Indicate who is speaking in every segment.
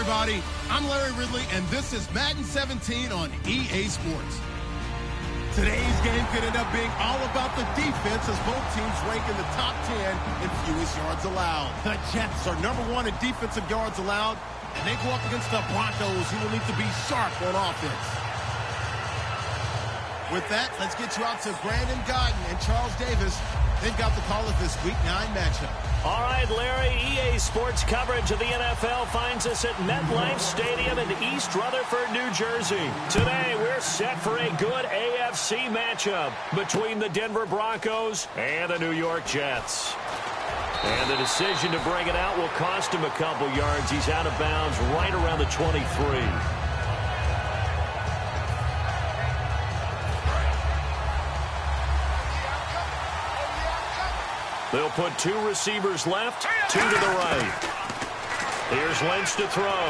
Speaker 1: everybody. I'm Larry Ridley, and this is Madden 17 on EA Sports. Today's game could end up being all about the defense as both teams rank in the top 10 in fewest yards allowed. The Jets are #1 in defensive yards allowed, and they go up against the Broncos, who will need to be sharp on offense. With that, let's get you out to Brandon Godden and Charles Davis. They've got the call of this Week 9 matchup.
Speaker 2: All right, Larry, EA Sports coverage of the NFL finds us at MetLife Stadium in East Rutherford, New Jersey. Today, we're set for a good AFC matchup between the Denver Broncos and the New York Jets. And the decision to bring it out will cost him a couple yards. He's out of bounds right around the 23. They'll put 2 receivers left, 2 to the right. Here's Lynch to throw.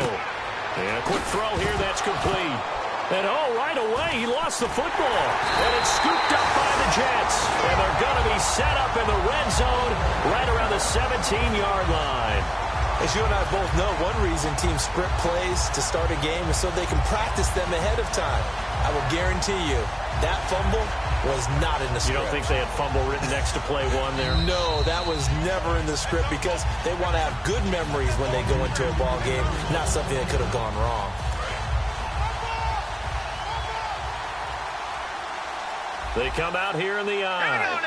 Speaker 2: And a quick throw here, that's complete. And right away, he lost the football. And it's scooped up by the Jets. And they're going to be set up in the red zone right around the 17-yard line.
Speaker 3: As you and I both know, one reason teams script plays to start a game is so they can practice them ahead of time. I will guarantee you that fumble was not in the script.
Speaker 2: You don't think they had fumble written next to play 1 there?
Speaker 3: No, that was never in the script because they want to have good memories when they go into a ball game, not something that could have gone wrong.
Speaker 2: They come out here in the eye.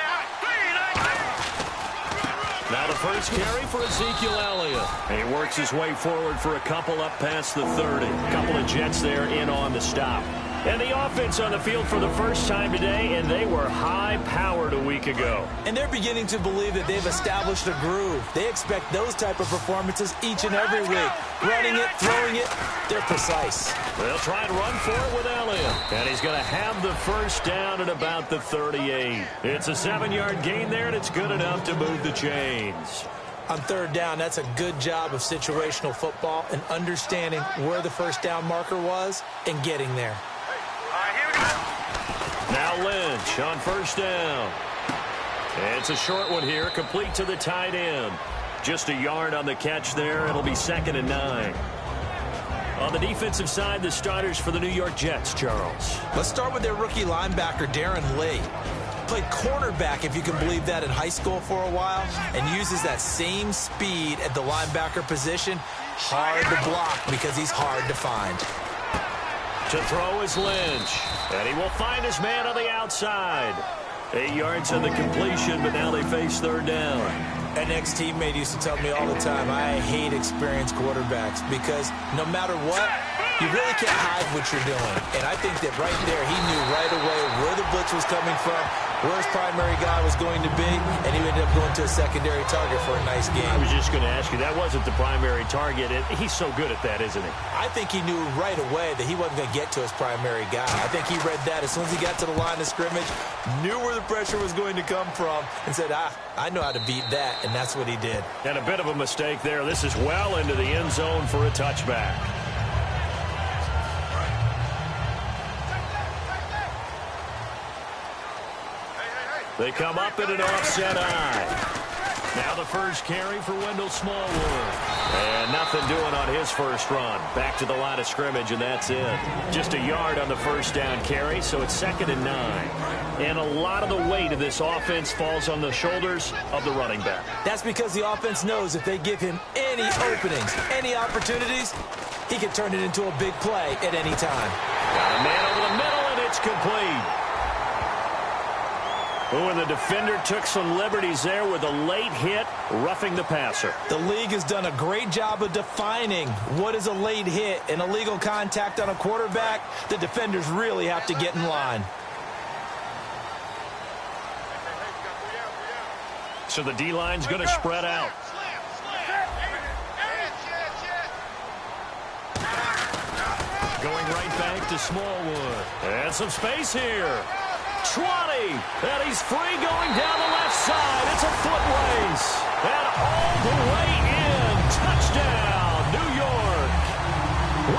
Speaker 2: Now the first carry for Ezekiel Elliott. He works his way forward for a couple up past the 30. A couple of Jets there in on the stop. And the offense on the field for the first time today, and they were high-powered a week ago.
Speaker 3: And they're beginning to believe that they've established a groove. They expect those type of performances each and every week. Running it, throwing it, they're precise.
Speaker 2: They'll try and run for it with Elliott. And he's going to have the first down at about the 38. It's a 7-yard gain there, and it's good enough to move the chains.
Speaker 3: On 3rd down, that's a good job of situational football and understanding where the first down marker was and getting there.
Speaker 2: Now Lynch on 1st down. It's a short one here, complete to the tight end. Just a yard on the catch there. It'll be 2nd and 9. On the defensive side, the starters for the New York Jets, Charles.
Speaker 3: Let's start with their rookie linebacker, Darren Lee. Played cornerback, if you can believe that, in high school for a while, and uses that same speed at the linebacker position. Hard to block because he's hard to find.
Speaker 2: To throw is Lynch, and he will find his man on the outside. 8 yards on the completion, but now they face 3rd down.
Speaker 3: An ex-teammate used to tell me all the time, I hate experienced quarterbacks because no matter what, you really can't hide what you're doing. And I think that right there, he knew right away where the blitz was coming from, where his primary guy was going to be, and he ended up going to a secondary target for a nice game.
Speaker 2: I was just going to ask you, that wasn't the primary target. He's so good at that, isn't he?
Speaker 3: I think he knew right away that he wasn't going to get to his primary guy. I think he read that as soon as he got to the line of scrimmage, knew where the pressure was going to come from, and said, I know how to beat that, and that's what he did.
Speaker 2: And a bit of a mistake there. This is well into the end zone for a touchback. They come up in an offset eye. Now the first carry for Wendell Smallwood. And nothing doing on his first run. Back to the line of scrimmage, and that's it. Just a yard on the first down carry, so it's 2nd and 9. And a lot of the weight of this offense falls on the shoulders of the running back.
Speaker 3: That's because the offense knows if they give him any openings, any opportunities, he can turn it into a big play at any time.
Speaker 2: Got a man over the middle, and it's complete. Oh, and the defender took some liberties there with a late hit, roughing the passer.
Speaker 3: The league has done a great job of defining what is a late hit and illegal contact on a quarterback. The defenders really have to get in line.
Speaker 2: So the D-line's going to spread out. Going right back to Smallwood. And some space here. 20, and he's free going down the left side. It's a foot race, and all the way in. Touchdown, New York.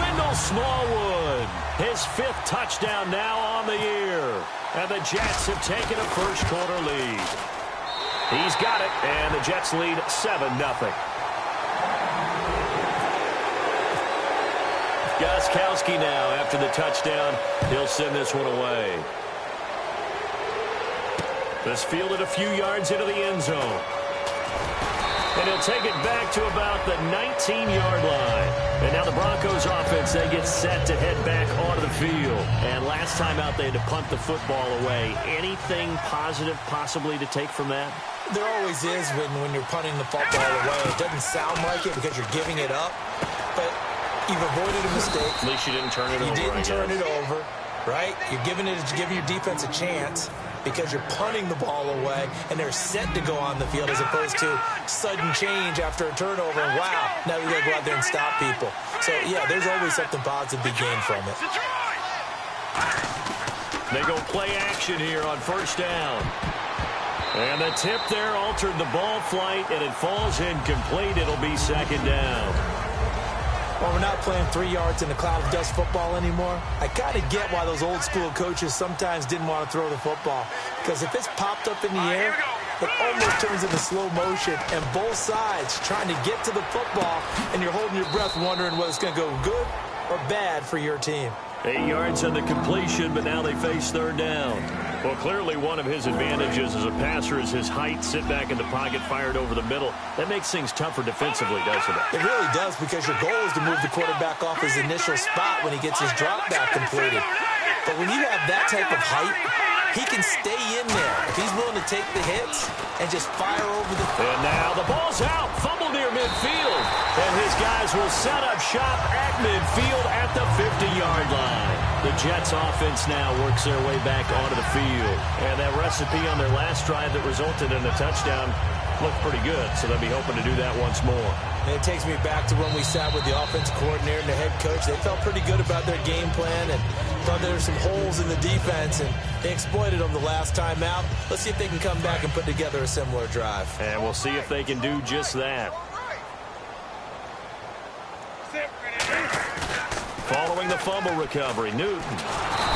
Speaker 2: Wendell Smallwood, his 5th touchdown now on the year, and the Jets have taken a first-quarter lead. He's got it, and the Jets lead 7-0. Gostkowski now after the touchdown. He'll send this one away. This fielded a few yards into the end zone. And he'll take it back to about the 19-yard line. And now the Broncos offense, they get set to head back onto the field. And last time out, they had to punt the football away. Anything positive possibly to take from that?
Speaker 3: There always is when you're punting the football away. It doesn't sound like it because you're giving it up. But you've avoided a mistake.
Speaker 2: At least you didn't turn it over.
Speaker 3: You didn't turn it over, right? You're giving your defense a chance because you're punting the ball away, and they're set to go on the field as opposed to sudden change after a turnover. And wow, now we got to go out there and stop people. So, yeah, there's always something positive to be gained from it.
Speaker 2: They go play action here on first down. And the tip there altered the ball flight, and it falls incomplete. It'll be second down.
Speaker 3: Well, we're not playing 3 yards in a cloud of dust football anymore. I kind of get why those old school coaches sometimes didn't want to throw the football. Because if it's popped up in the air, it almost turns into slow motion. And both sides trying to get to the football, and you're holding your breath wondering whether it's going to go good or bad for your team.
Speaker 2: 8 yards on the completion, but now they face third down. Well, clearly one of his advantages as a passer is his height, sit back in the pocket, fired over the middle. That makes things tougher defensively, doesn't it?
Speaker 3: It really does, because your goal is to move the quarterback off his initial spot when he gets his drop back completed. But when you have that type of height, he can stay in there if he's willing to take the hits and just fire over the...
Speaker 2: And now the ball's out, fumble near midfield. And his guys will set up shop at midfield at the 50-yard line. The Jets offense now works their way back onto the field. And that recipe on their last drive that resulted in a touchdown looked pretty good, so they'll be hoping to do that once more.
Speaker 3: And it takes me back to when we sat with the offensive coordinator and the head coach. They felt pretty good about their game plan and thought there were some holes in the defense, and they exploited them the last time out. Let's see if they can come back and put together a similar drive.
Speaker 2: And we'll see if they can do just that. Following the fumble recovery, Newton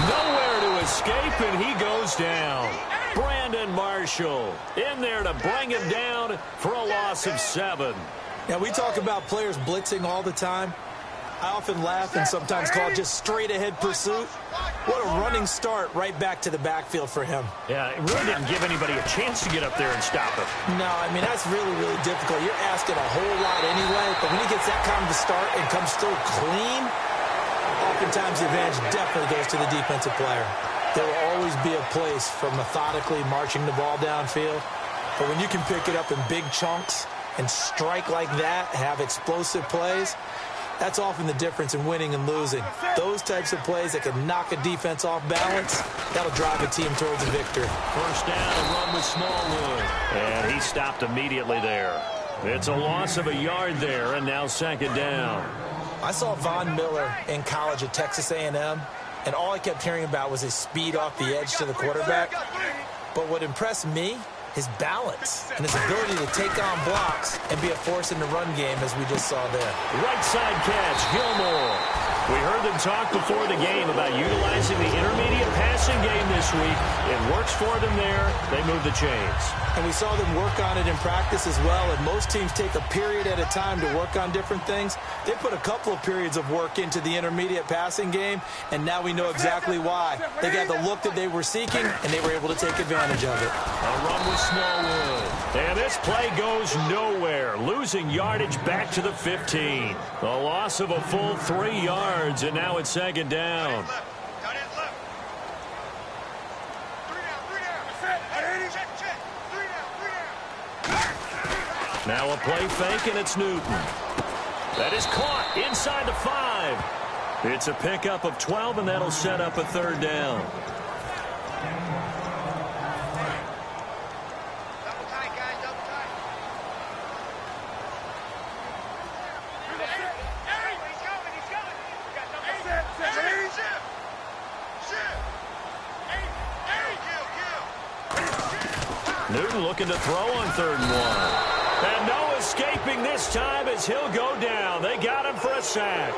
Speaker 2: nowhere to escape, and he goes down. Brandon Marshall in there to bring him down for a loss of 7.
Speaker 3: Now, we talk about players blitzing all the time. I often laugh and sometimes call it just straight-ahead pursuit. What a running start right back to the backfield for him.
Speaker 2: Yeah, it really didn't give anybody a chance to get up there and stop him.
Speaker 3: No, I mean, that's really, really difficult. You're asking a whole lot anyway, but when he gets that kind of a start and comes through clean, oftentimes the advantage definitely goes to the defensive player. There will always be a place for methodically marching the ball downfield, but when you can pick it up in big chunks and strike like that, have explosive plays, that's often the difference in winning and losing. Those types of plays that can knock a defense off balance, that'll drive a team towards a victory.
Speaker 2: First down, a run with Smallwood. And he stopped immediately there. It's a loss of a yard there, and now second down.
Speaker 3: I saw Von Miller in college at Texas A&M, and all I kept hearing about was his speed off the edge to the quarterback. But what impressed me, his balance and his ability to take on blocks and be a force in the run game, as we just saw there.
Speaker 2: Right side catch, Gilmore. We heard them talk before the game about utilizing the intermediate passing game this week. It works for them there. They move the chains.
Speaker 3: And we saw them work on it in practice as well, and most teams take a period at a time to work on different things. They put a couple of periods of work into the intermediate passing game, and now we know exactly why. They got the look that they were seeking, and they were able to take advantage of it.
Speaker 2: A run with Smallwood. And this play goes nowhere. Losing yardage back to the 15. A loss of a full 3 yards, and now it's second down. Now a play fake, and it's Newton. That is caught inside the 5. It's a pickup of 12, and that'll set up a third down. Newton looking to throw on 3rd and 1. And no escaping this time as he'll go down. They got him for a sack.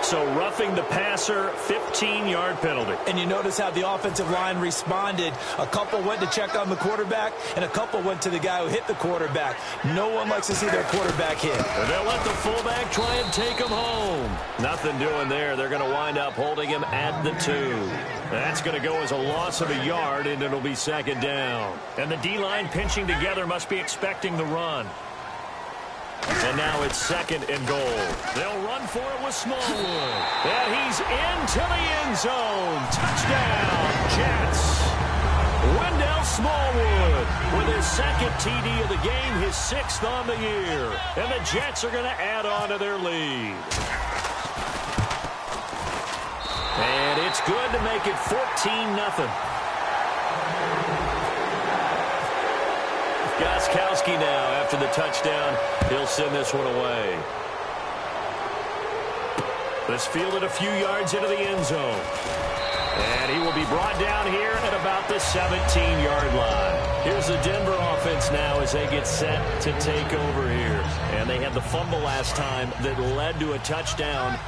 Speaker 2: So roughing the passer, 15-yard penalty.
Speaker 3: And you notice how the offensive line responded. A couple went to check on the quarterback, and a couple went to the guy who hit the quarterback. No one likes to see their quarterback hit.
Speaker 2: And they'll let the fullback try and take him home. Nothing doing there. They're going to wind up holding him at the 2. That's going to go as a loss of a yard, and it'll be second down. And the D-line pinching together must be expecting the run. And now it's second and goal. They'll run for it with Smallwood. And he's into the end zone. Touchdown, Jets. Wendell Smallwood with his second TD of the game, his 6th on the year. And the Jets are going to add on to their lead. And it's good to make it 14-0. Gostkowski now after the touchdown. He'll send this one away. This fielded a few yards into the end zone. And he will be brought down here at about the 17-yard line. Here's the Denver offense now as they get set to take over here. And they had the fumble last time that led to a touchdown.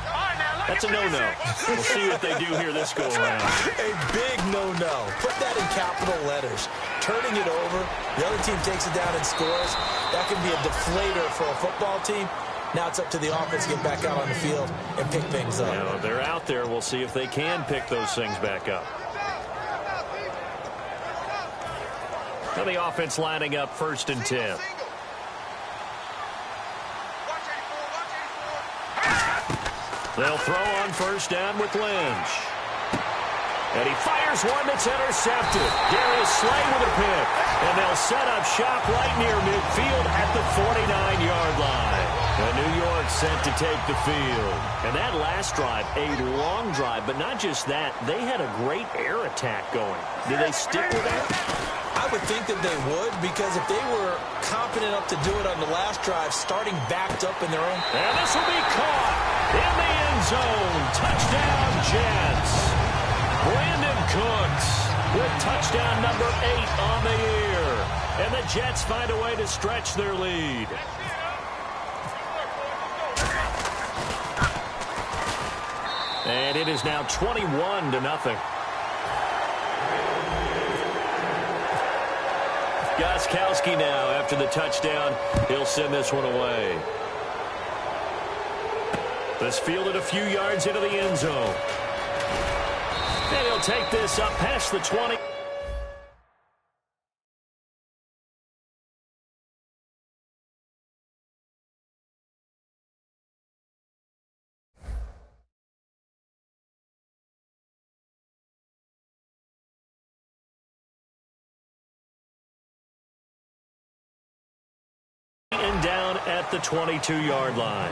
Speaker 2: That's a no-no. We'll see what they do here this go-around.
Speaker 3: A big no-no. Put that in capital letters. Turning it over, the other team takes it down and scores. That can be a deflator for a football team. Now it's up to the offense to get back out on the field and pick things up.
Speaker 2: You know, they're out there. We'll see if they can pick those things back up. Now the offense lining up 1st and 10. They'll throw on 1st down with Lynch. And he fires one that's intercepted. Darius Slay with a pick. And they'll set up shop right near midfield at the 49-yard line. And New York sent to take the field. And that last drive, a long drive, but not just that. They had a great air attack going. Did they stick with that?
Speaker 3: I would think that they would, because if they were confident enough to do it on the last drive, starting backed up in their own...
Speaker 2: And this will be caught in the end zone. Touchdown, Jets. Brandon Cooks with touchdown number 8 on the year. And the Jets find a way to stretch their lead. And it is now 21-0. Gostkowski now after the touchdown. He'll send this one away. This fielded a few yards into the end zone. And he'll take this up past the 20. And down at the 22-yard line.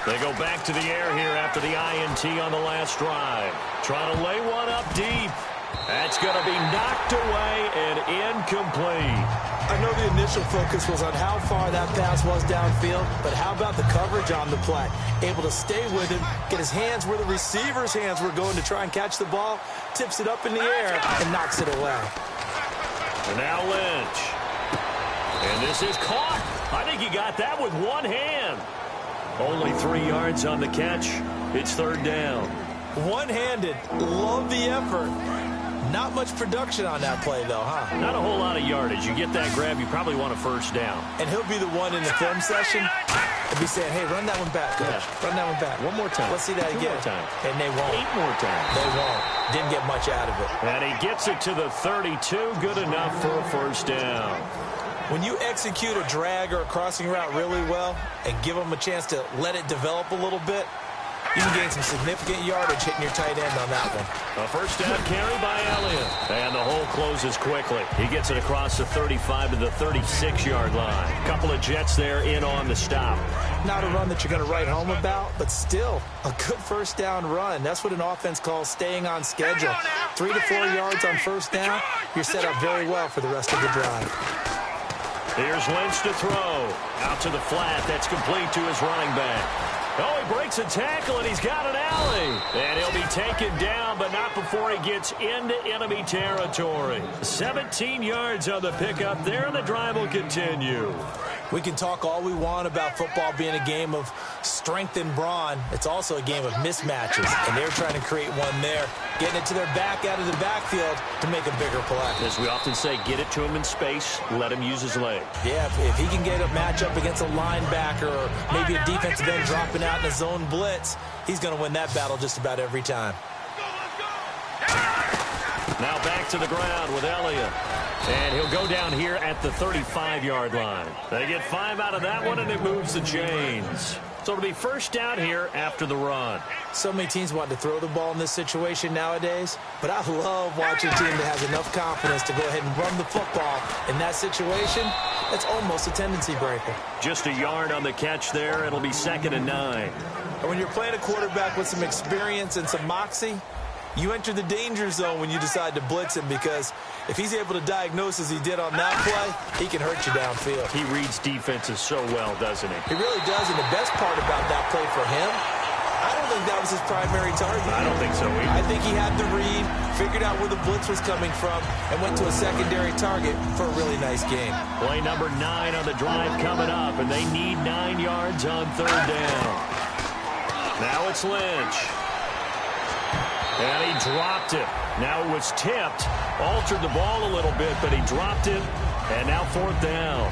Speaker 2: They go back to the air here after the INT on the last drive. Trying to lay one up deep. That's going to be knocked away and incomplete.
Speaker 3: I know the initial focus was on how far that pass was downfield, but how about the coverage on the play? Able to stay with him, get his hands where the receiver's hands were going to try and catch the ball, tips it up in the air, and knocks it away.
Speaker 2: And now Lynch. And this is caught. I think he got that with one hand. Only 3 yards on the catch. It's 3rd down.
Speaker 3: One-handed. Love the effort. Not much production on that play, though, huh?
Speaker 2: Not a whole lot of yardage. You get that grab, you probably want a 1st down.
Speaker 3: And he'll be the one in the film session and be saying, hey, run that one back, coach.
Speaker 2: Yeah.
Speaker 3: Run that one back.
Speaker 2: One more time.
Speaker 3: Let's see that
Speaker 2: 2
Speaker 3: again.
Speaker 2: more times.
Speaker 3: And they won't.
Speaker 2: 8 more times.
Speaker 3: They won't. Didn't get much out of it.
Speaker 2: And he gets it to the 32. Good enough for a 1st down.
Speaker 3: When you execute a drag or a crossing route really well and give them a chance to let it develop a little bit, you can gain some significant yardage hitting your tight end on that one.
Speaker 2: A 1st down carry by Elliott. And the hole closes quickly. He gets it across the 35 to the 36-yard line. Couple of Jets there in on the stop.
Speaker 3: Not a run that you're going to write home about, but still a good 1st down run. That's what an offense calls staying on schedule. 3 to 4 yards on 1st down, you're set up very well for the rest of the drive.
Speaker 2: Here's Lynch to throw. Out to the flat. That's complete to his running back. Oh, he breaks a tackle, and he's got an alley. And he'll be taken down, but not before he gets into enemy territory. 17 yards on the pickup there, and the drive will continue.
Speaker 3: We can talk all we want about football being a game of strength and brawn. It's also a game of mismatches, and they're trying to create one there, getting it to their back out of the backfield to make a bigger play.
Speaker 2: As we often say, get it to him in space, let him use his legs.
Speaker 3: Yeah, if he can get a matchup against a linebacker or maybe a defensive end dropping out in a zone blitz, he's going to win that battle just about every time.
Speaker 2: Now back to the ground with Elliott. And he'll go down here at the 35-yard line. They get 5 out of that one, and it moves the chains. So it'll be first down here after the run.
Speaker 3: So many teams want to throw the ball in this situation nowadays, but I love watching a team that has enough confidence to go ahead and run the football. In that situation, that's almost a tendency breaker.
Speaker 2: Just a yard on the catch there. It'll be 2nd and 9.
Speaker 3: And when you're playing a quarterback with some experience and some moxie, you enter the danger zone when you decide to blitz him, because if he's able to diagnose as he did on that play, he can hurt you downfield.
Speaker 2: He reads defenses so well, doesn't he?
Speaker 3: He really does, and the best part about that play for him, I don't think that was his primary target.
Speaker 2: I don't think so either.
Speaker 3: I think he had the read, figured out where the blitz was coming from, and went to a secondary target for a really nice game.
Speaker 2: Play number 9 on the drive coming up, and they need 9 yards on 3rd down. Now it's Lynch. And he dropped it. Now it was tipped. Altered the ball a little bit, but he dropped it. And now 4th down.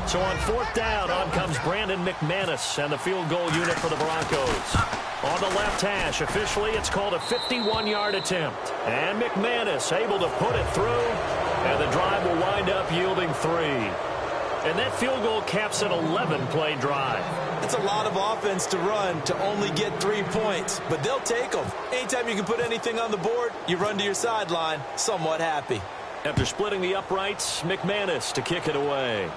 Speaker 2: So on 4th down, on comes Brandon McManus and the field goal unit for the Broncos. On the left hash, officially it's called a 51-yard attempt. And McManus able to put it through. And the drive will wind up yielding 3. And that field goal caps an 11-play drive.
Speaker 3: It's a lot of offense to run to only get 3 points, but they'll take them. Anytime you can put anything on the board, you run to your sideline somewhat happy.
Speaker 2: After splitting the uprights, McManus to kick it away.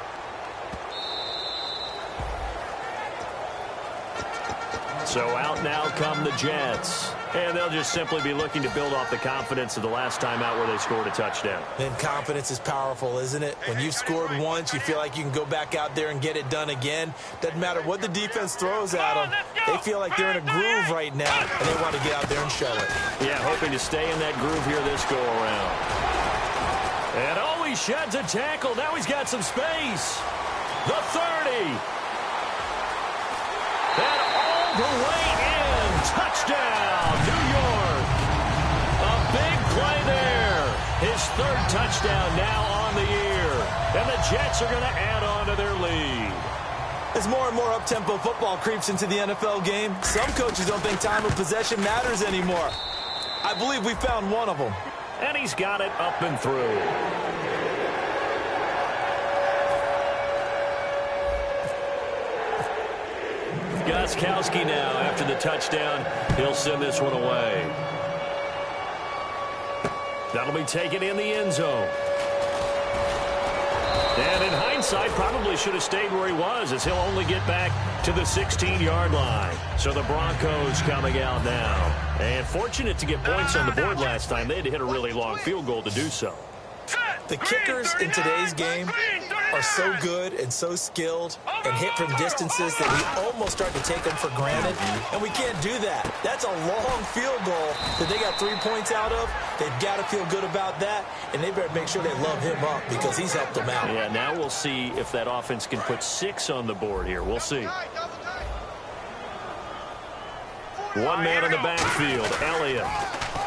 Speaker 2: So out now come the Jets. And they'll just simply be looking to build off the confidence of the last time out where they scored a touchdown.
Speaker 3: And confidence is powerful, isn't it? When you've scored once, you feel like you can go back out there and get it done again. Doesn't matter what the defense throws at them. They feel like they're in a groove right now, and they want to get out there and show it.
Speaker 2: Yeah, hoping to stay in that groove here this go-around. And oh, he sheds a tackle. Now he's got some space. The 30. And all the way in. Touchdown, New York. A big play there. His 3rd touchdown now on the year. And the Jets are going to add on to their lead.
Speaker 3: As more and more up-tempo football creeps into the NFL game, some coaches don't think time of possession matters anymore. I believe we found one of them.
Speaker 2: And he's got it up and through. Gostkowski now, after the touchdown, he'll send this one away. That'll be taken in the end zone. And in hindsight, probably should have stayed where he was, as he'll only get back to the 16-yard line. So the Broncos coming out now. And fortunate to get points on the board last time. They had to hit a really long field goal to do so.
Speaker 3: The kickers in today's game are so good and so skilled and hit from distances that we almost start to take them for granted, and we can't do that. That's a long field goal that they got 3 points out of. They've got to feel good about that, and they better make sure they love him up because he's helped them out.
Speaker 2: Yeah, now we'll see if that offense can put 6 on the board here. We'll see. One man in the backfield, Elliott.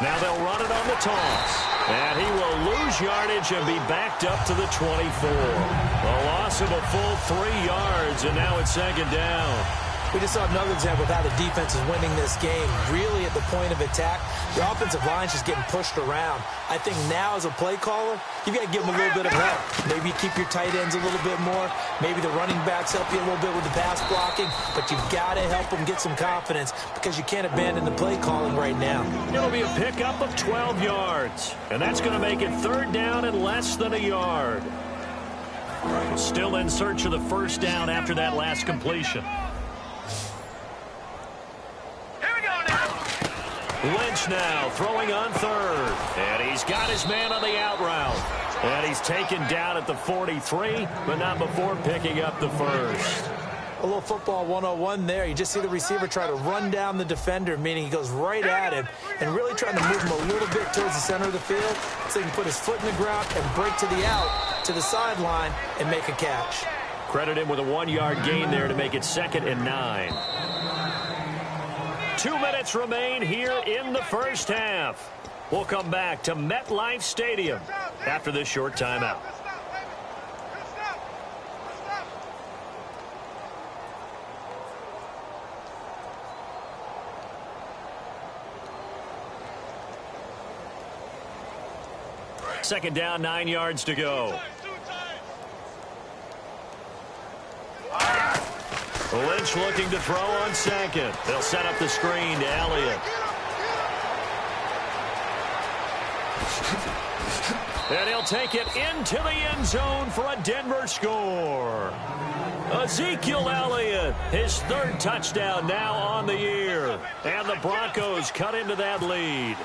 Speaker 2: Now they'll run it on the toss. And he will lose yardage and be backed up to the 24. A loss of a full 3 yards, and now it's 2nd down.
Speaker 3: We just saw another example of how the defense is winning this game. Really at the point of attack, the offensive line's just getting pushed around. I think now as a play caller, you've got to give them a little bit of help. Maybe keep your tight ends a little bit more. Maybe the running backs help you a little bit with the pass blocking. But you've got to help them get some confidence because you can't abandon the play calling right now.
Speaker 2: It'll be a pickup of 12 yards. And that's going to make it 3rd down and less than a yard. Still in search of the 1st down after that last completion. Lynch now throwing on 3rd. And he's got his man on the out route. And he he's taken down at the 43, but not before picking up the first.
Speaker 3: A little football 101 there. You just see the receiver try to run down the defender, meaning he goes right at him and really trying to move him a little bit towards the center of the field so he can put his foot in the ground and break to the out, to the sideline, and make a catch.
Speaker 2: Credit him with a 1-yard gain there to make it 2nd and 9. 2 minutes remain here in the first half. We'll come back to MetLife Stadium after this short timeout. Second down, 9 yards to go. Lynch looking to throw on second. They'll set up the screen to Elliott. And he'll take it into the end zone for a Denver score. Ezekiel Elliott, his 3rd touchdown now on the year. And the Broncos cut into that lead.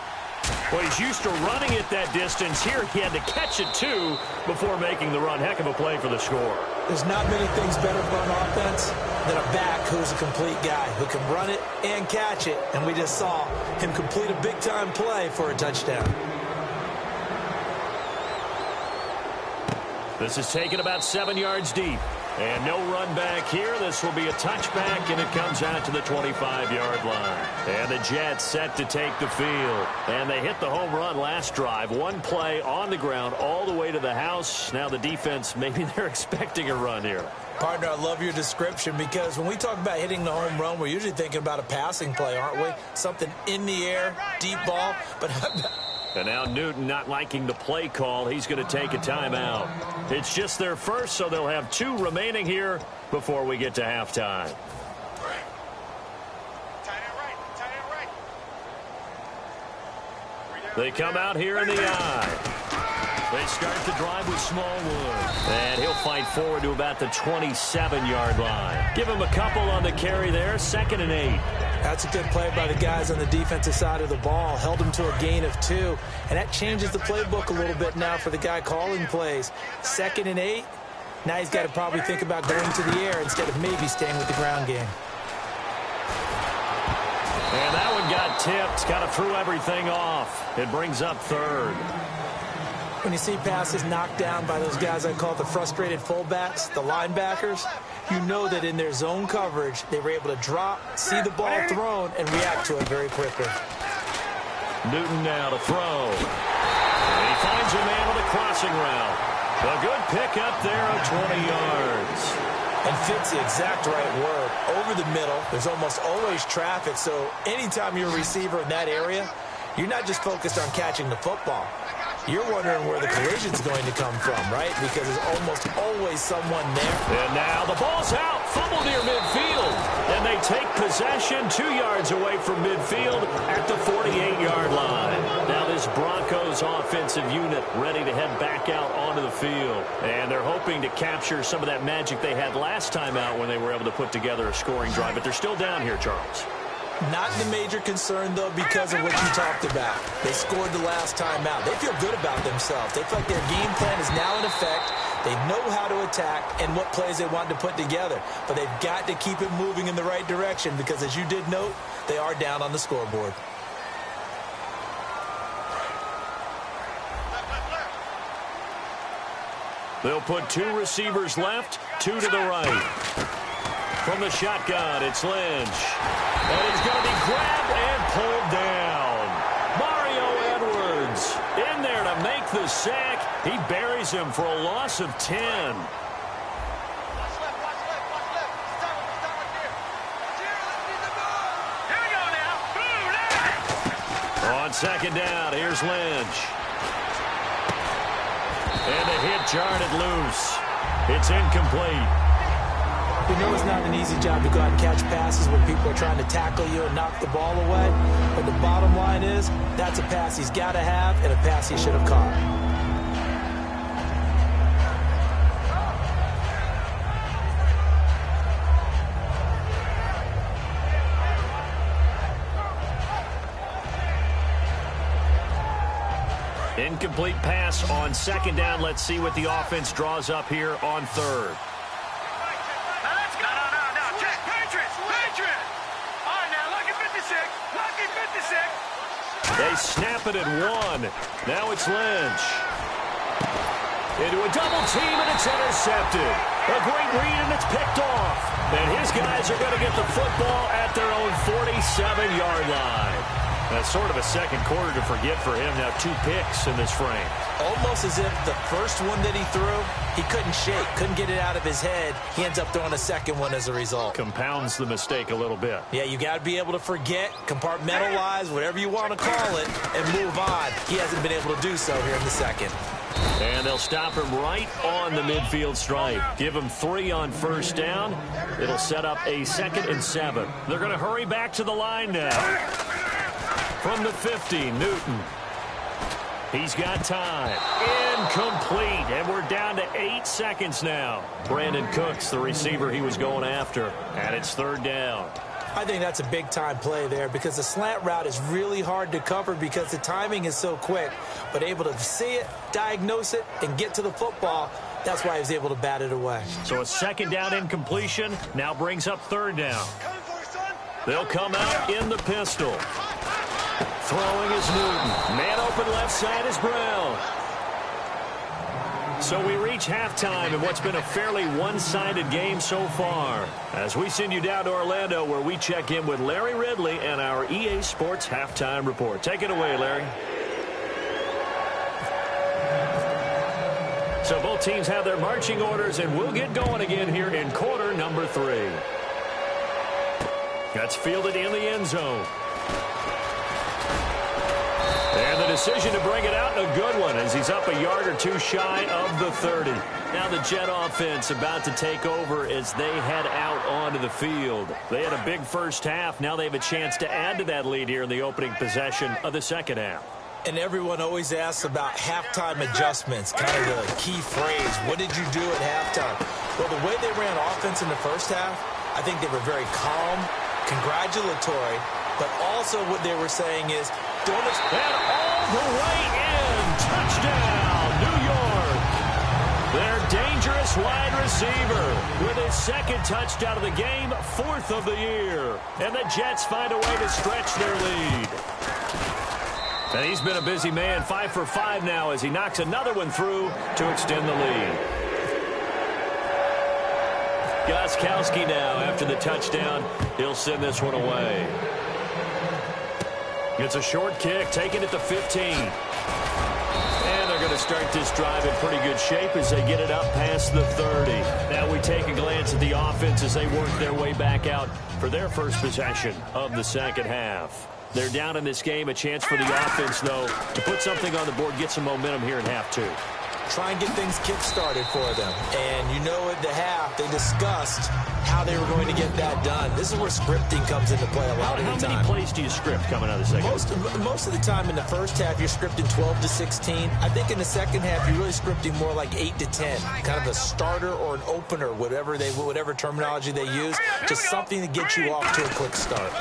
Speaker 2: Well, he's used to running it that distance. Here he had to catch it, too, before making the run. Heck of a play for the score.
Speaker 3: There's not many things better for an offense than a back who's a complete guy, who can run it and catch it. And we just saw him complete a big-time play for a touchdown.
Speaker 2: This is taken about 7 yards deep. And no run back here. This will be a touchback, and it comes out to the 25-yard line. And the Jets set to take the field. And they hit the home run last drive. One play on the ground all the way to the house. Now the defense, maybe they're expecting a run here.
Speaker 3: Partner, I love your description because when we talk about hitting the home run, we're usually thinking about a passing play, aren't we? Something in the air, deep ball. But
Speaker 2: and now Newton not liking the play call. He's going to take a timeout. It's just their first, so they'll have 2 remaining here before we get to halftime. They come out here in the eye. They start the drive with Smallwood. And he'll fight forward to about the 27-yard line. Give him a couple on the carry there. 2nd and 8.
Speaker 3: That's a good play by the guys on the defensive side of the ball. Held him to a gain of 2. And that changes the playbook a little bit now for the guy calling plays. 2nd and 8. Now he's got to probably think about going to the air instead of maybe staying with the ground game.
Speaker 2: And that one got tipped. Kind of threw everything off. It brings up 3rd.
Speaker 3: When you see passes knocked down by those guys I call the frustrated fullbacks, the linebackers, you know that in their zone coverage, they were able to drop, see the ball thrown, and react to it very quickly.
Speaker 2: Newton now to throw. And he finds a man with a crossing route. A good pick up there of 20 yards.
Speaker 3: And fits the exact right word. Over the middle, there's almost always traffic, so anytime you're a receiver in that area, you're not just focused on catching the football. You're wondering where the collision's going to come from, right? Because there's almost always someone there.
Speaker 2: And now the ball's out. Fumble near midfield. And they take possession 2 yards away from midfield at the 48-yard line. Now this Broncos offensive unit ready to head back out onto the field. And they're hoping to capture some of that magic they had last time out when they were able to put together a scoring drive. But they're still down here, Charles.
Speaker 3: Not the major concern, though, because of what you talked about. They scored the last time out. They feel good about themselves. They feel like their game plan is now in effect. They know how to attack and what plays they want to put together. But they've got to keep it moving in the right direction because, as you did note, they are down on the scoreboard.
Speaker 2: They'll put 2 receivers left, 2 to the right. From the shotgun, it's Lynch. And he's going to be grabbed and pulled down. Mario Edwards in there to make the sack. He buries him for a loss of 10. On 2nd down, here's Lynch. And the hit jarred it loose. It's incomplete.
Speaker 3: We know it's not an easy job to go out and catch passes when people are trying to tackle you and knock the ball away. But the bottom line is, that's a pass he's got to have and a pass he should have caught.
Speaker 2: Incomplete pass on second down. Let's see what the offense draws up here on third.
Speaker 4: Now let's go. No. Patriots. All right, now, lucky 56.
Speaker 2: They snap it at 1. Now it's Lynch. Into a double team, and it's intercepted. A great read, and it's picked off. And his guys are going to get the football at their own 47-yard line. That's sort of a second quarter to forget for him. Now 2 picks in this frame.
Speaker 3: Almost as if the first one that he threw, he couldn't shake, couldn't get it out of his head. He ends up throwing a second one as a result.
Speaker 2: Compounds the mistake a little bit.
Speaker 3: Yeah, you got to be able to forget, compartmentalize, whatever you want to call it, and move on. He hasn't been able to do so here in the second.
Speaker 2: And they'll stop him right on the midfield stripe. Give him 3 on first down. It'll set up a 2nd and 7. They're going to hurry back to the line now. From the 50, Newton. He's got time. Incomplete. And we're down to 8 seconds now. Brandon Cooks, the receiver he was going after. And it's 3rd down.
Speaker 3: I think that's a big-time play there because the slant route is really hard to cover because the timing is so quick. But able to see it, diagnose it, and get to the football, that's why he was able to bat it away.
Speaker 2: So a 2nd down incompletion now brings up 3rd down. They'll come out in the pistol. Throwing is Newton. Man open left side is Brown. So we reach halftime in what's been a fairly one-sided game so far. As we send you down to Orlando where we check in with Larry Ridley and our EA Sports Halftime Report. Take it away, Larry. So both teams have their marching orders, and we'll get going again here in quarter number 3. That's fielded in the end zone. And the decision to bring it out, a good one, as he's up a yard or 2 shy of the 30. Now the Jet offense about to take over as they head out onto the field. They had a big first half. Now they have a chance to add to that lead here in the opening possession of the second half.
Speaker 3: And everyone always asks about halftime adjustments, kind of the key phrase. What did you do at halftime? Well, the way they ran offense in the first half, I think they were very calm, congratulatory, but also what they were saying is, don't expect...
Speaker 2: And all the way in, touchdown, New York. Their dangerous wide receiver with his 2nd touchdown of the game, 4th of the year. And the Jets find a way to stretch their lead. And he's been a busy man, 5 for 5 now as he knocks another one through to extend the lead. Gostkowski now after the touchdown. He'll send this one away. It's a short kick, taken at the 15. And they're going to start this drive in pretty good shape as they get it up past the 30. Now we take a glance at the offense as they work their way back out for their first possession of the second half. They're down in this game. A chance for the offense, though, to put something on the board, get some momentum here in half 2.
Speaker 3: Try and get things kick-started for them. And you know at the half, they discussed how they were going to get that done. This is where scripting comes into play a lot of the time.
Speaker 2: How many plays do you script coming out of the second half?
Speaker 3: Most of the time in the first half, you're scripting 12 to 16. I think in the second half, you're really scripting more like 8 to 10. Kind of a starter or an opener, whatever terminology they use. Just something to get you off to a quick start.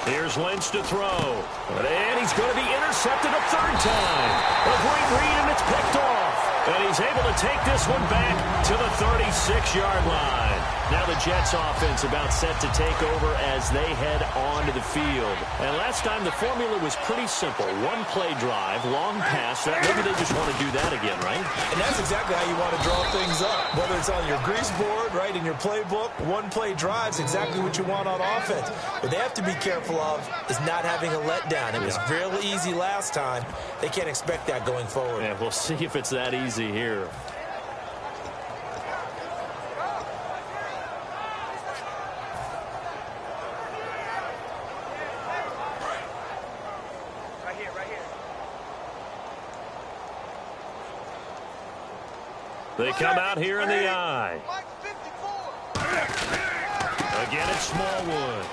Speaker 2: Here's Lynch to throw. And he's going to be intercepted a 3rd time. A great read, and it's picked off. And he's able to take this one back to the 36-yard line. Now the Jets offense about set to take over as they head onto the field. And last time the formula was pretty simple. 1-play drive, long pass. Maybe they just want to do that again, right?
Speaker 3: And that's exactly how you want to draw things up. Whether it's on your grease board, right, in your playbook, 1-play drive's exactly what you want on offense. What they have to be careful of is not having a letdown. It was real easy last time. They can't expect that going forward.
Speaker 2: Yeah, we'll see if it's that easy here. They come out here in the eye. Again, it's Smallwood.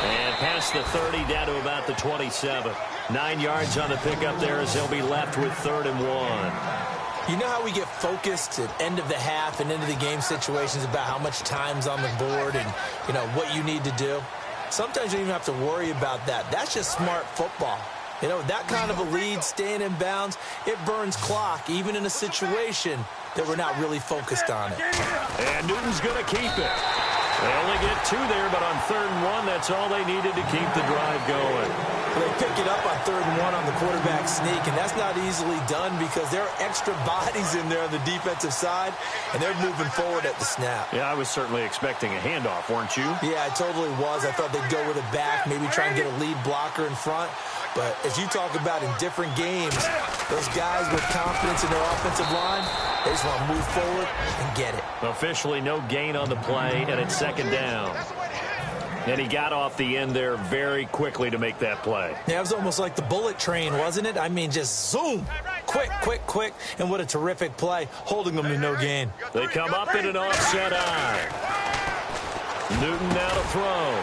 Speaker 2: And past the 30, down to about the 27. 9 yards on the pickup there as they'll be left with 3rd and 1.
Speaker 3: You know how we get focused at end of the half and into the game situations about how much time's on the board and, you know, what you need to do? Sometimes you don't even have to worry about that. That's just smart football. You know, that kind of a lead, staying in bounds, it burns clock, even in a situation that we're not really focused on it.
Speaker 2: And Newton's going to keep it. They only get 2 there, but on 3rd and 1, that's all they needed to keep the drive going.
Speaker 3: They pick it up on 3rd and 1 on the quarterback sneak, and that's not easily done because there are extra bodies in there on the defensive side, and they're moving forward at the snap.
Speaker 2: Yeah, I was certainly expecting a handoff, weren't you?
Speaker 3: Yeah, I totally was. I thought they'd go with it back, maybe try and get a lead blocker in front. But as you talk about in different games, those guys with confidence in their offensive line, they just want to move forward and get it.
Speaker 2: Officially no gain on the play, and it's 2nd down. And he got off the end there very quickly to make that play.
Speaker 3: Yeah, it was almost like the bullet train, wasn't it? I mean, just zoom. Quick, quick, quick. And what a terrific play, holding them to no gain.
Speaker 2: They come up in an offset eye. Newton now to throw.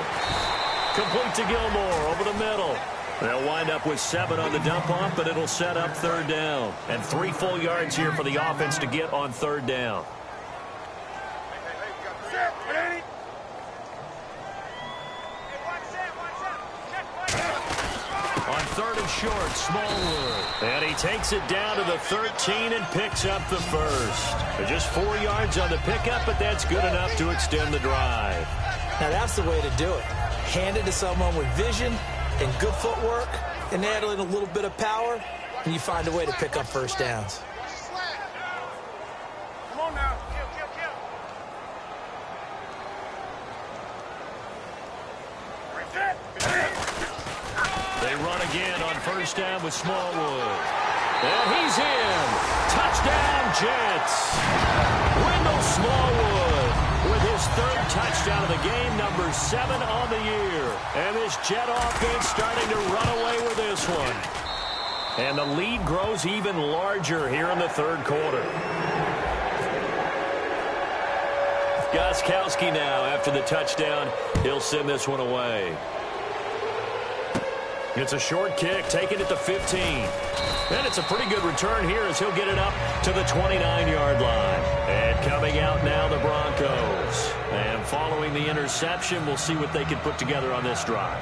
Speaker 2: Complete to Gilmore over the middle. They'll wind up with 7 on the dump-off, but it'll set up 3rd down. And 3 full yards here for the offense to get on 3rd down. On 3rd and short, Smallwood. And he takes it down to the 13 and picks up the 1st. Just 4 yards on the pickup, but that's good enough to extend the drive.
Speaker 3: Now that's the way to do it. Hand it to someone with vision and good footwork, and add in a little bit of power, and you find a way to pick up 1st downs.
Speaker 4: Come on now.
Speaker 2: They run again on 1st down with Smallwood. And he's in. Touchdown, Jets. Wendell Smallwood with his 3rd touchdown of the game, number 7 on the year. And this Jet offense starting to run away with this one. And the lead grows even larger here in the 3rd quarter. Gostkowski now after the touchdown. He'll send this one away. It's a short kick, taking it to 15. And it's a pretty good return here as he'll get it up to the 29-yard line. And coming out now, the Broncos. And following the interception, we'll see what they can put together on this drive.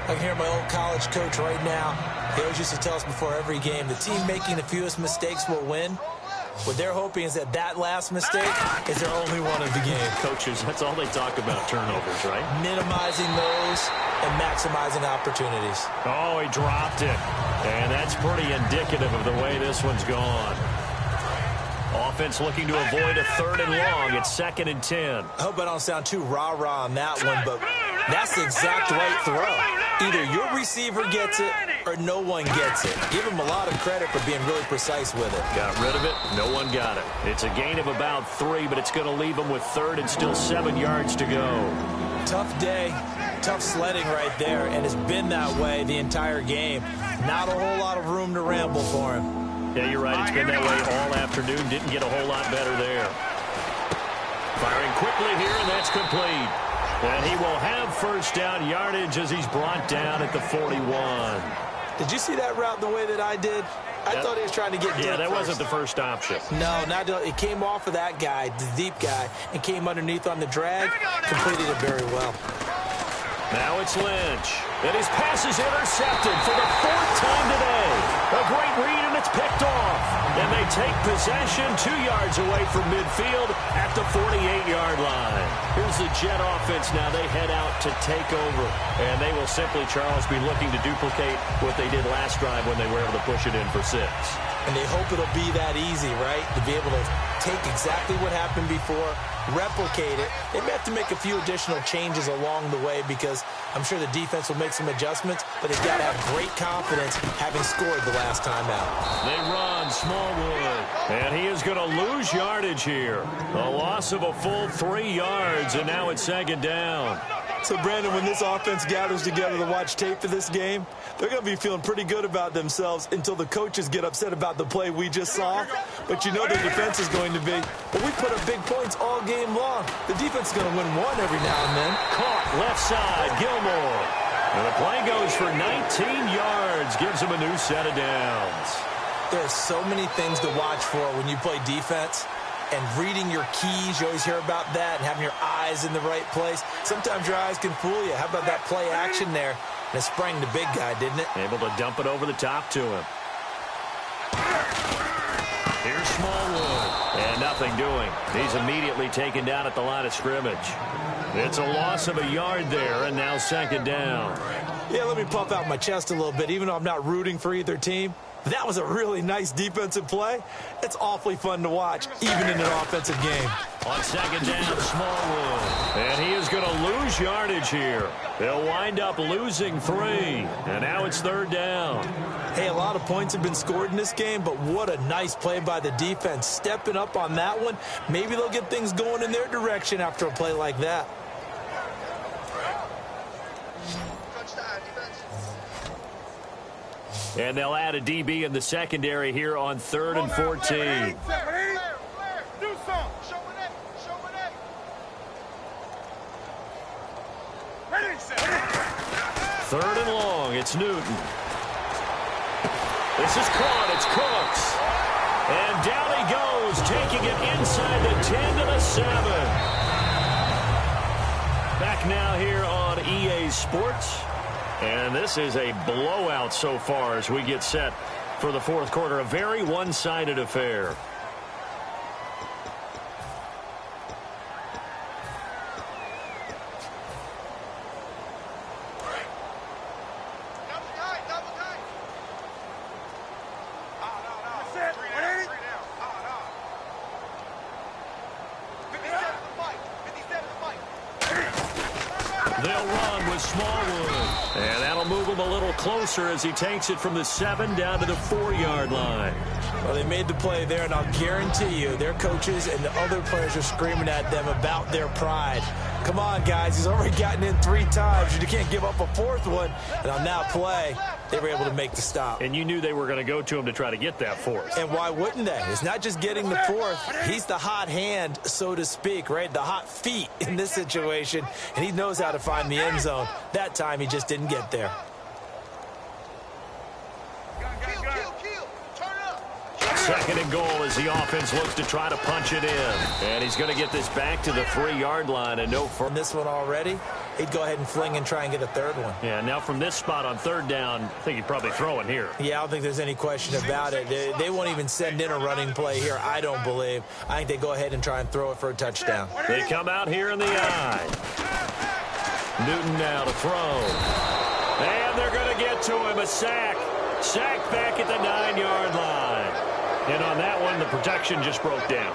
Speaker 3: I can hear my old college coach right now. He always used to tell us before every game, the team making the fewest mistakes will win. What they're hoping is that last mistake is their only one of the game.
Speaker 2: Coaches, that's all they talk about, turnovers, right?
Speaker 3: Minimizing those and maximizing opportunities.
Speaker 2: Oh, he dropped it. And that's pretty indicative of the way this one's gone. Offense looking to avoid a 3rd and long. It's 2nd and 10.
Speaker 3: I hope I don't sound too rah-rah on that one, but that's the exact right throw. Either your receiver gets it or no one gets it. Give him a lot of credit for being really precise with it.
Speaker 2: Got rid of it. No one got it. It's a gain of about 3, but it's going to leave them with 3rd and still 7 yards to go.
Speaker 3: Tough day, tough sledding right there, and it's been that way the entire game. Not a whole lot of room to ramble for him.
Speaker 2: Yeah, you're right. It's been that way all afternoon. Didn't get a whole lot better there. Firing quickly here, and that's complete. And he will have 1st down yardage as he's brought down at the 41.
Speaker 3: Did you see that route the way that I did? I thought he was trying to get deep.
Speaker 2: Yeah, that
Speaker 3: first.
Speaker 2: wasn't the first option.
Speaker 3: No, not it came off of that guy, the deep guy, and came underneath on the drag. Completed it very well.
Speaker 2: Now it's Lynch. And his pass is intercepted for the 4th time today. A great read, and it's picked off. And they take possession 2 yards away from midfield at the 48-yard line. Here's the Jet offense now. They head out to take over. And they will simply, Charles, be looking to duplicate what they did last drive when they were able to push it in for 6.
Speaker 3: And they hope it'll be that easy, right? To be able to take exactly what happened before, replicate it. They may have to make a few additional changes along the way because I'm sure the defense will make some adjustments, but they've got to have great confidence having scored the last time out.
Speaker 2: They run Smallwood, and he is going to lose yardage here. A loss of a full 3 yards, and now it's 2nd down.
Speaker 3: So, Brandon, when this offense gathers together to watch tape for this game, they're going to be feeling pretty good about themselves until the coaches get upset about the play we just saw. But you know the defense is going to be, well, we put up big points all game long. The defense is going to win one every now and then.
Speaker 2: Caught left side, Gilmore. And the play goes for 19 yards, gives him a new set of downs.
Speaker 3: There are so many things to watch for when you play defense. And reading your keys, you always hear about that, and having your eyes in the right place. Sometimes your eyes can fool you. How about that play action there? And it sprang the big guy, didn't it?
Speaker 2: Able to dump it over the top to him. Here's Smallwood. And nothing doing. He's immediately taken down at the line of scrimmage. It's a loss of a yard there, and now second down.
Speaker 3: Yeah, let me puff out my chest a little bit, even though I'm not rooting for either team. That was a really nice defensive play. It's awfully fun to watch, even in an offensive game.
Speaker 2: On second down, Smallwood. And he is going to lose yardage here. They'll wind up losing 3. And now it's third down.
Speaker 3: Hey, a lot of points have been scored in this game, but what a nice play by the defense. Stepping up on that one. Maybe they'll get things going in their direction after a play like that.
Speaker 2: And they'll add a DB in the secondary here on 3rd and 14. Third and long, it's Newton. This is caught, it's Cooks. And down he goes, taking it inside the 10 to the 7. Back now here on EA Sports. And this is a blowout so far as we get set for the fourth quarter. A very one-sided affair. They'll run with Smallwood. And that'll move him a little closer as he takes it from the 7 down to the 4-yard line.
Speaker 3: Well, they made the play there, and I'll guarantee you their coaches and the other players are screaming at them about their pride. Come on, guys. He's already gotten in 3 times. You can't give up a 4th one. And on that play, they were able to make the stop.
Speaker 2: And you knew they were going to go to him to try to get that 4th.
Speaker 3: And why wouldn't they? It's not just getting the 4th. He's the hot hand, so to speak, right? The hot feet in this situation. And he knows how to find the end zone. That time, he just didn't get there.
Speaker 2: Second and goal as the offense looks to try to punch it in. And he's going to get this back to the 3-yard line and no further.
Speaker 3: From this one already, he'd go ahead and fling and try and get a 3rd one.
Speaker 2: Yeah, now from this spot on 3rd down, I think he'd probably throw it here.
Speaker 3: Yeah, I don't think there's any question about it. They won't even send in a running play here, I don't believe. I think they go ahead and try and throw it for a touchdown.
Speaker 2: They come out here in the eye. Newton now to throw. And they're going to get to him, a sack. Sack back at the 9-yard line. And on that one, the protection just broke down.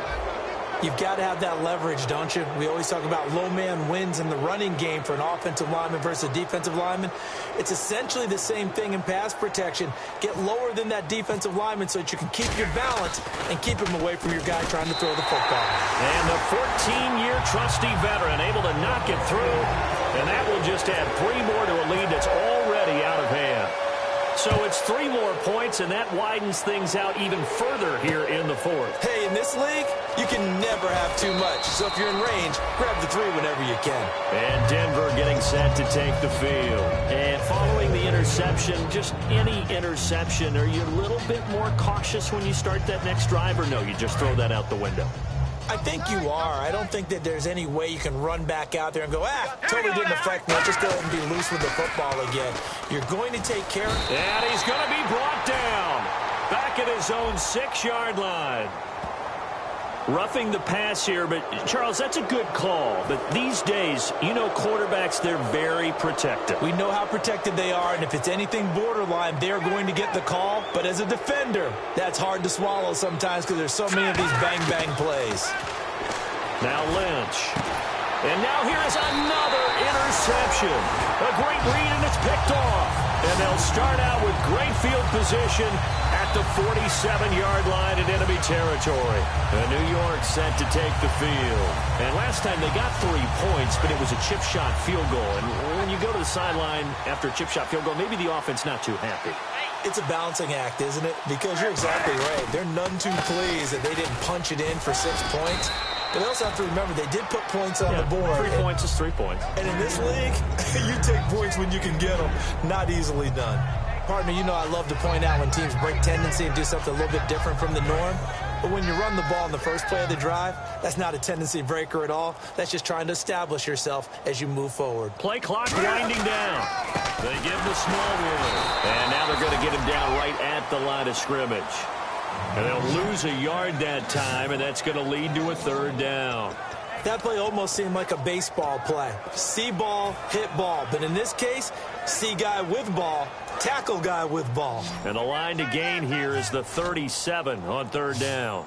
Speaker 3: You've got to have that leverage, don't you? We always talk about low man wins in the running game for an offensive lineman versus a defensive lineman. It's essentially the same thing in pass protection. Get lower than that defensive lineman so that you can keep your balance and keep him away from your guy trying to throw the football.
Speaker 2: And the 14-year trusty veteran able to knock it through. And that will just add 3 more to a lead that's already out of hand. So it's 3 more points, and that widens things out even further here in the 4th.
Speaker 3: Hey, in this league, you can never have too much. So if you're in range, grab the 3 whenever you can.
Speaker 2: And Denver getting set to take the field. And following the interception, just any interception, are you a little bit more cautious when you start that next drive, or no, you just throw that out the window?
Speaker 3: I think you are. I don't think that there's any way you can run back out there and go, totally didn't affect me. I'll just go ahead and be loose with the football again. You're going to take care of it.
Speaker 2: And he's going to be brought down. Back at his own 6-yard line. Roughing the pass here, but Charles, that's a good call. But these days, you know quarterbacks, they're very protective.
Speaker 3: We know how protected they are, and if it's anything borderline, they're going to get the call. But as a defender, that's hard to swallow sometimes because there's so many of these bang-bang plays.
Speaker 2: Now Lynch. And now here is another interception. A great read, and it's picked off. And they'll start out with great field position at the 47-yard line in enemy territory. And New York set to take the field. And last time they got 3 points, but it was a chip shot field goal. And when you go to the sideline after a chip shot field goal, maybe the offense not too happy.
Speaker 3: It's a balancing act, isn't it? Because you're exactly right. They're none too pleased that they didn't punch it in for 6 points. But they also have to remember they did put points on the board.
Speaker 2: 3 points is 3 points.
Speaker 3: And in this league, you take points when you can get them. Not easily done. Partner, you know I love to point out when teams break tendency and do something a little bit different from the norm. But when you run the ball in the first play of the drive, that's not a tendency breaker at all. That's just trying to establish yourself as you move forward.
Speaker 2: Play clock winding down. They give the Smallwood. And now they're going to get him down right at the line of scrimmage. And they'll lose a yard that time, and that's going to lead to a third down.
Speaker 3: That play almost seemed like a baseball play. See ball, hit ball. But in this case, see guy with ball, tackle guy with ball.
Speaker 2: And the line to gain here is the 37 on third down.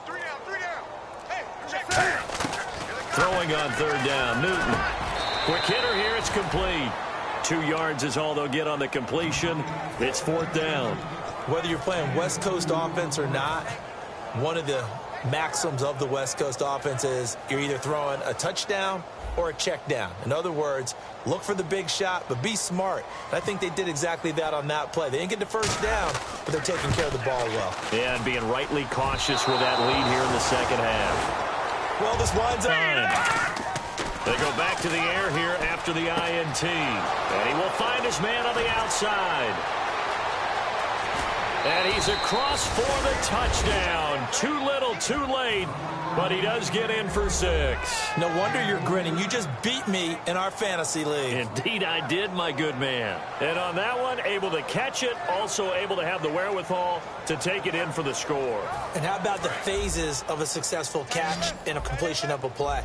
Speaker 2: Throwing on third down, Newton. Quick hitter here, it's complete. 2 yards is all they'll get on the completion. It's fourth down.
Speaker 3: Whether you're playing West Coast offense or not, one of the maxims of the West Coast offense is you're either throwing a touchdown or a check down. In other words, look for the big shot, but be smart. And I think they did exactly that on that play. They didn't get the first down, but they're taking care of the ball well.
Speaker 2: Yeah, and being rightly cautious with that lead here in the second half.
Speaker 3: Well, this winds up.
Speaker 2: They go back to the air here after the INT. And he will find his man on the outside. And he's across for the touchdown. Too little, too late, but he does get in for 6.
Speaker 3: No wonder you're grinning. You just beat me in our fantasy league.
Speaker 2: Indeed I did, my good man. And on that one, able to catch it, also able to have the wherewithal to take it in for the score.
Speaker 3: And how about the phases of a successful catch and a completion of a play?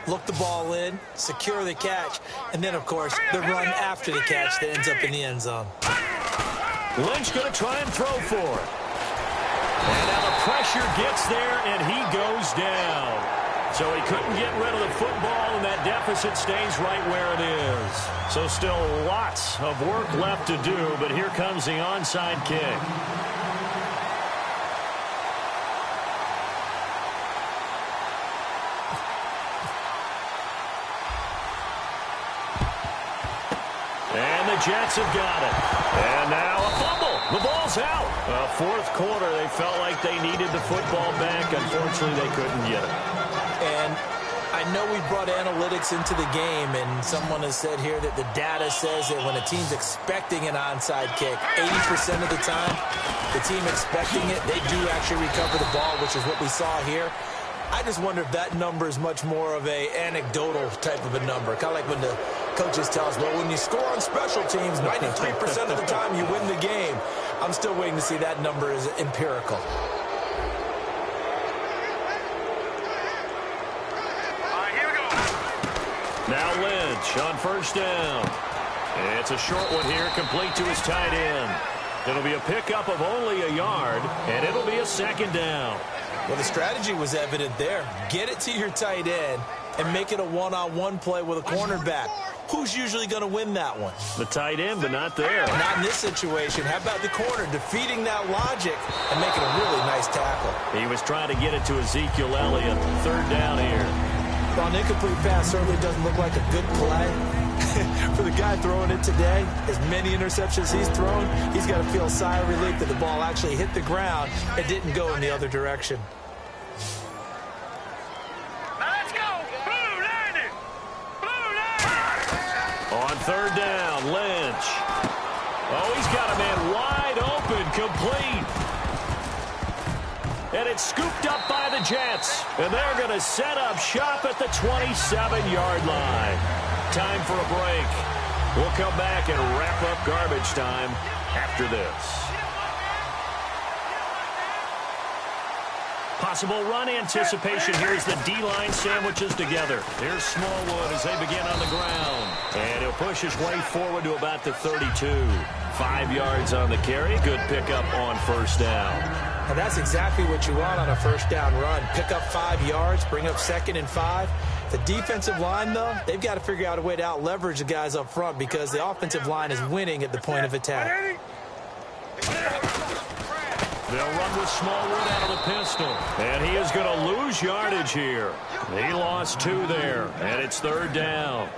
Speaker 3: Look the ball in, secure the catch, and then, of course, the run after the catch that ends up in the end zone.
Speaker 2: Lynch going to try and throw for it. And now the pressure gets there, and he goes down. So he couldn't get rid of the football, and that deficit stays right where it is. So still lots of work left to do, but here comes the onside kick. And the Jets have got it. And now a fumble. The ball's out. Fourth quarter, they felt like they needed the football back. Unfortunately, they couldn't get it.
Speaker 3: And I know we brought analytics into the game, and someone has said here that the data says that when a team's expecting an onside kick, 80% of the time, the team expecting it, they do actually recover the ball, which is what we saw here. I just wonder if that number is much more of a anecdotal type of a number. Kind of like when the coaches tell us, well, when you score on special teams, 93% of the time you win the game. I'm still waiting to see that number is empirical.
Speaker 4: Here we go.
Speaker 2: Now Lynch on first down. It's a short one here, complete to his tight end. It'll be a pickup of only a yard, and it'll be a second down.
Speaker 3: Well, the strategy was evident there. Get it to your tight end and make it a one-on-one play with a cornerback. Who's usually going to win that one?
Speaker 2: The tight end, but not there.
Speaker 3: Not in this situation. How about the corner defeating that logic and making a really nice tackle?
Speaker 2: He was trying to get it to Ezekiel Elliott. Third down here.
Speaker 3: Well, an incomplete pass certainly doesn't look like a good play. For the guy throwing it today, as many interceptions he's thrown, he's got to feel a sigh of relief that the ball actually hit the ground and didn't go in the other direction.
Speaker 4: Now let's go. Blue landing. Blue landing.
Speaker 2: On third down, Lynch. Oh, he's got a man wide open, complete. And it's scooped up by the Jets. And they're going to set up shop at the 27-yard line. Time for a break. We'll come back and wrap up garbage time after this. Possible run anticipation here as the D-line sandwiches together. Here's Smallwood as they begin on the ground. And he'll push his way forward to about the 32. 5 yards on the carry. Good pickup on first down.
Speaker 3: And that's exactly what you want on a first down run. Pick up 5 yards, bring up 2nd and 5. The defensive line, though, they've got to figure out a way to out-leverage the guys up front because the offensive line is winning at the point of attack.
Speaker 2: They'll run with Smallwood out of the pistol. And he is going to lose yardage here. He lost 2 there, and it's third down.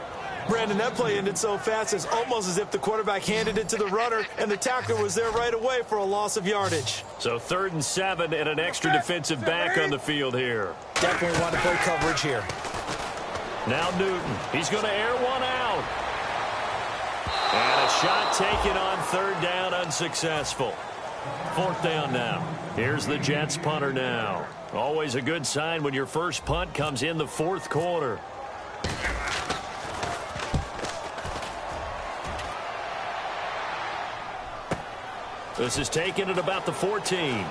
Speaker 3: Brandon, that play ended so fast, it's almost as if the quarterback handed it to the runner, and the tackler was there right away for a loss of yardage.
Speaker 2: So 3rd and 7 and an extra defensive back on the field here.
Speaker 3: Definitely want to play coverage here.
Speaker 2: Now Newton. He's going to air one out. And a shot taken on third down, unsuccessful. 4th down now. Here's the Jets punter now. Always a good sign when your first punt comes in the 4th quarter. This is taken at about the 14.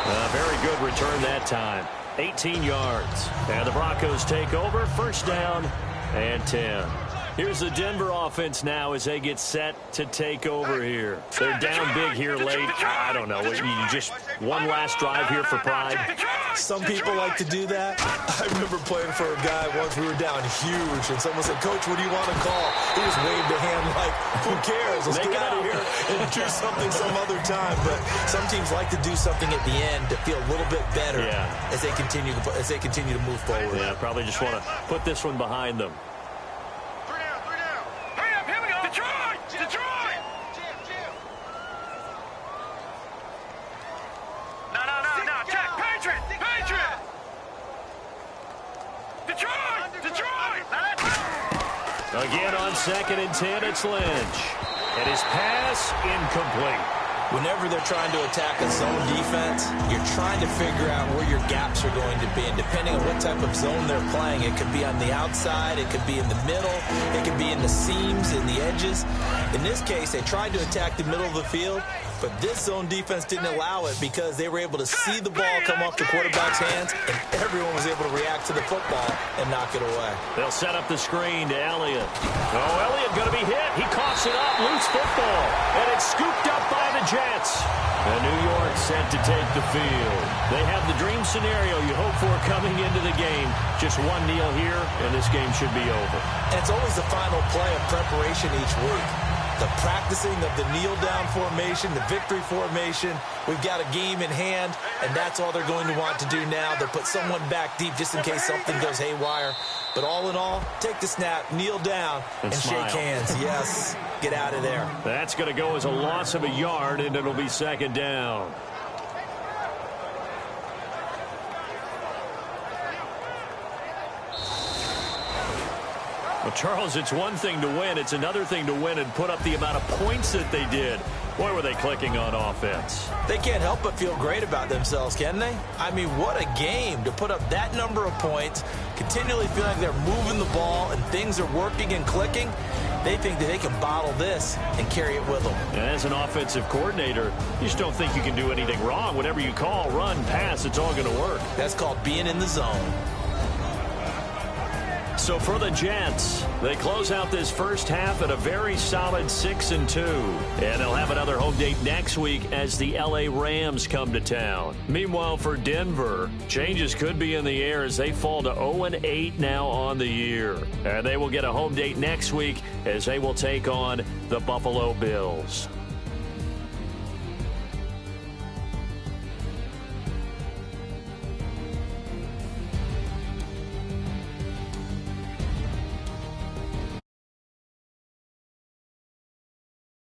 Speaker 2: A very good return that time. 18 yards. And the Broncos take over. 1st down and 10. Here's the Denver offense now as they get set to take over here. They're down big here late. I don't know. You just one last drive here for pride.
Speaker 3: Some people like to do that. I remember playing for a guy once. We were down huge, and someone said, "Coach, what do you want to call?" He just waved a hand like, "Who cares? Let's get out of here and do something some other time." But some teams like to do something at the end to feel a little bit better as they continue to move forward.
Speaker 2: Yeah, probably just want to put this one behind them. Again on 2nd and 10, it's Lynch. And his pass incomplete.
Speaker 3: Whenever they're trying to attack a zone defense, you're trying to figure out where your gaps are going to be. And depending on what type of zone they're playing, it could be on the outside, it could be in the middle, it could be in the seams, in the edges. In this case, they tried to attack the middle of the field, but this zone defense didn't allow it because they were able to see the ball come off the quarterback's hands, and everyone was able to react to the football and knock it away.
Speaker 2: They'll set up the screen to Elliott. Oh, Elliott going to be hit. He coughs it up, loose football, and it's scooped up by the Jets. And New York set to take the field. They have the dream scenario you hope for coming into the game. Just one kneel here, and this game should be over.
Speaker 3: And it's always the final play of preparation each week. The practicing of the kneel-down formation, the victory formation. We've got a game in hand, and that's all they're going to want to do now. They'll put someone back deep just in case something goes haywire. But all in all, take the snap, kneel down, and shake hands. Yes, get out of there.
Speaker 2: That's going to go as a loss of a yard, and it'll be 2nd down. Well, Charles, it's one thing to win. It's another thing to win and put up the amount of points that they did. Boy, were they clicking on offense.
Speaker 3: They can't help but feel great about themselves, can they? I mean, what a game to put up that number of points, continually feel like they're moving the ball and things are working and clicking. They think that they can bottle this and carry it with them.
Speaker 2: And as an offensive coordinator, you just don't think you can do anything wrong. Whatever you call, run, pass, it's all going to work.
Speaker 3: That's called being in the zone.
Speaker 2: So for the Jets, they close out this first half at a very solid 6-2. And they'll have another home date next week as the LA Rams come to town. Meanwhile, for Denver, changes could be in the air as they fall to 0-8 now on the year. And they will get a home date next week as they will take on the Buffalo Bills.